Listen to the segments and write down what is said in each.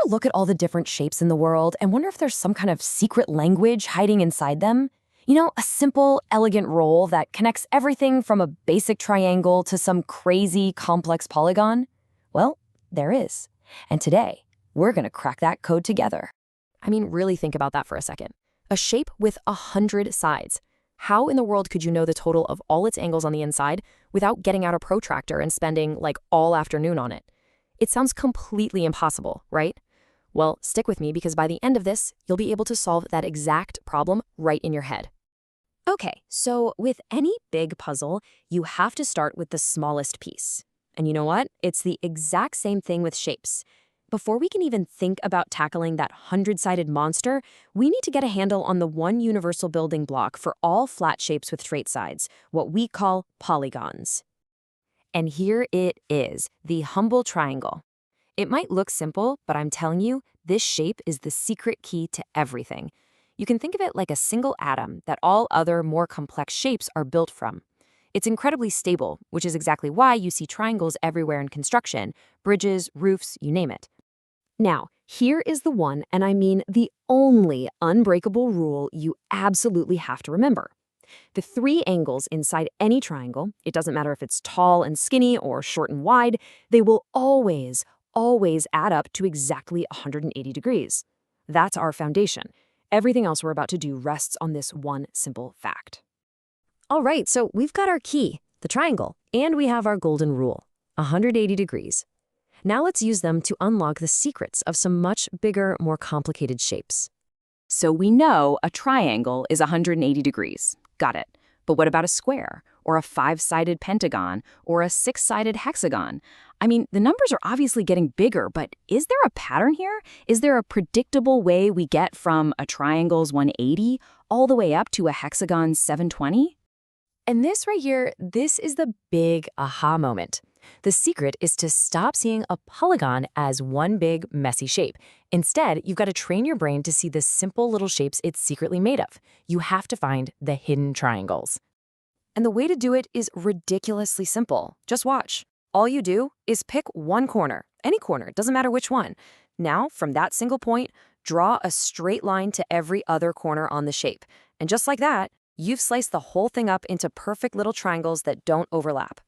look at all the different shapes in the world and wonder if there's some kind of secret language hiding inside them? You know, a simple, elegant roll that connects everything from a basic triangle to some crazy, complex polygon? Well, there is. And today, we're going to crack that code together. I mean, really think about that for a second. A shape with 100 sides. How in the world could you know the total of all its angles on the inside without getting out a protractor and spending, like, all afternoon on it? It sounds completely impossible, right? Well, stick with me because by the end of this, you'll be able to solve that exact problem right in your head. Okay, so with any big puzzle, you have to start with the smallest piece. And you know what? It's the exact same thing with shapes. Before we can even think about tackling that 100-sided monster, we need to get a handle on the one universal building block for all flat shapes with straight sides, what we call polygons. And here it is, the humble triangle. It might look simple, but I'm telling you, this shape is the secret key to everything. You can think of it like a single atom that all other more complex shapes are built from. It's incredibly stable, which is exactly why you see triangles everywhere in construction, bridges, roofs, you name it. Now, here is the one, and I mean the only unbreakable rule you absolutely have to remember. The three angles inside any triangle, it doesn't matter if it's tall and skinny or short and wide, they will always add up to exactly 180 degrees. That's our foundation. Everything else we're about to do rests on this one simple fact. All right, so we've got our key, the triangle, and we have our golden rule, 180 degrees. Now let's use them to unlock the secrets of some much bigger, more complicated shapes. So we know a triangle is 180 degrees. Got it. But what about a square, or a 5-sided pentagon, or a 6-sided hexagon? I mean, the numbers are obviously getting bigger, but is there a pattern here? Is there a predictable way we get from a triangle's 180 all the way up to a hexagon's 720? And this right here, this is the big aha moment. The secret is to stop seeing a polygon as one big, messy shape. Instead, you've got to train your brain to see the simple little shapes it's secretly made of. You have to find the hidden triangles. And the way to do it is ridiculously simple. Just watch. All you do is pick one corner, any corner, doesn't matter which one. Now, from that single point, draw a straight line to every other corner on the shape. And just like that, you've sliced the whole thing up into perfect little triangles that don't overlap.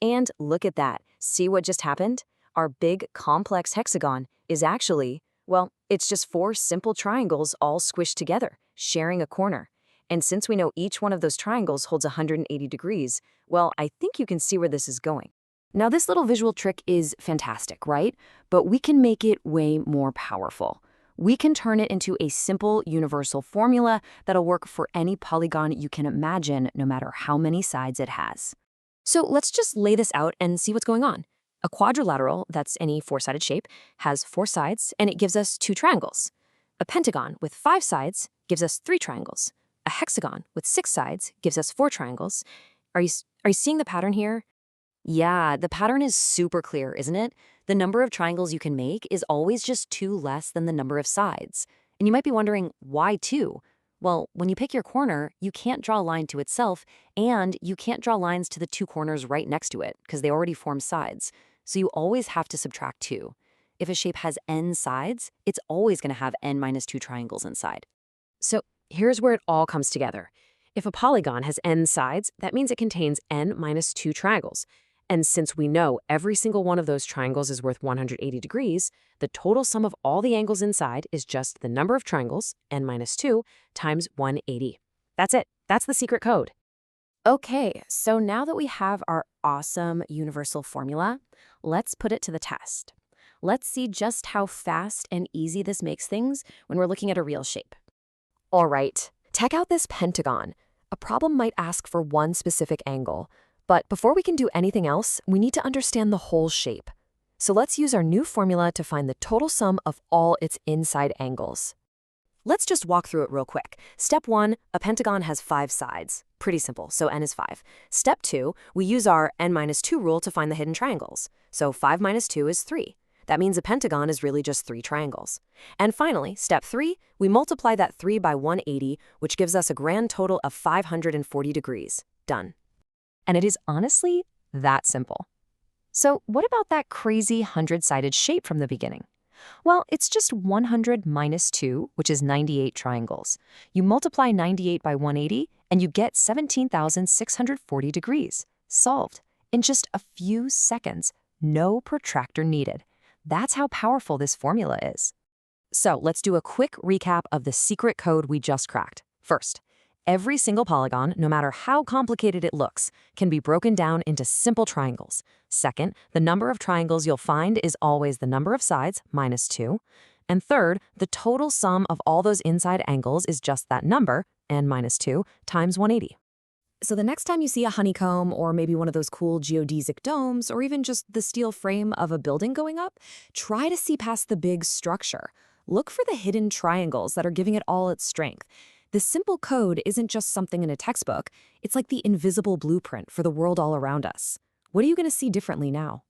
And look at that. See what just happened? Our big, complex hexagon is actually, well, it's just 4 simple triangles all squished together, sharing a corner. And since we know each one of those triangles holds 180 degrees, well, I think you can see where this is going. Now, this little visual trick is fantastic, right? But we can make it way more powerful. We can turn it into a simple, universal formula that'll work for any polygon you can imagine, no matter how many sides it has. So let's just lay this out and see what's going on. A quadrilateral, that's any 4-sided shape, has 4 sides, and it gives us 2 triangles. A pentagon with 5 sides gives us 3 triangles. A hexagon with 6 sides gives us 4 triangles. Are you seeing the pattern here? Yeah, the pattern is super clear, isn't it? The number of triangles you can make is always just 2 less than the number of sides. And you might be wondering, why 2? Well, when you pick your corner, you can't draw a line to itself, and you can't draw lines to the 2 corners right next to it, because they already form sides. So you always have to subtract 2. If a shape has n sides, it's always going to have n minus 2 triangles inside. So here's where it all comes together. If a polygon has n sides, that means it contains n minus 2 triangles. And since we know every single one of those triangles is worth 180 degrees, the total sum of all the angles inside is just the number of triangles, n minus 2, times 180. That's it. That's the secret code. Okay, so now that we have our awesome universal formula, let's put it to the test. Let's see just how fast and easy this makes things when we're looking at a real shape. All right, check out this pentagon. A problem might ask for one specific angle. But before we can do anything else, we need to understand the whole shape. So let's use our new formula to find the total sum of all its inside angles. Let's just walk through it real quick. Step 1, a pentagon has 5 sides. Pretty simple, so n is 5. Step 2, we use our n minus 2 rule to find the hidden triangles. So 5 minus 2 is 3. That means a pentagon is really just 3 triangles. And finally, step 3, we multiply that 3 by 180, which gives us a grand total of 540 degrees. Done. And it is honestly that simple. So what about that crazy 100-sided shape from the beginning? Well, it's just 100 minus 2, which is 98 triangles. You multiply 98 by 180, and you get 17,640 degrees. Solved. In just a few seconds. No protractor needed. That's how powerful this formula is. So let's do a quick recap of the secret code we just cracked. First, every single polygon, no matter how complicated it looks, can be broken down into simple triangles. Second, the number of triangles you'll find is always the number of sides, minus 2. And third, the total sum of all those inside angles is just that number, n minus 2, times 180. So the next time you see a honeycomb or maybe one of those cool geodesic domes or even just the steel frame of a building going up, try to see past the big structure. Look for the hidden triangles that are giving it all its strength. The simple code isn't just something in a textbook, it's like the invisible blueprint for the world all around us. What are you going to see differently now?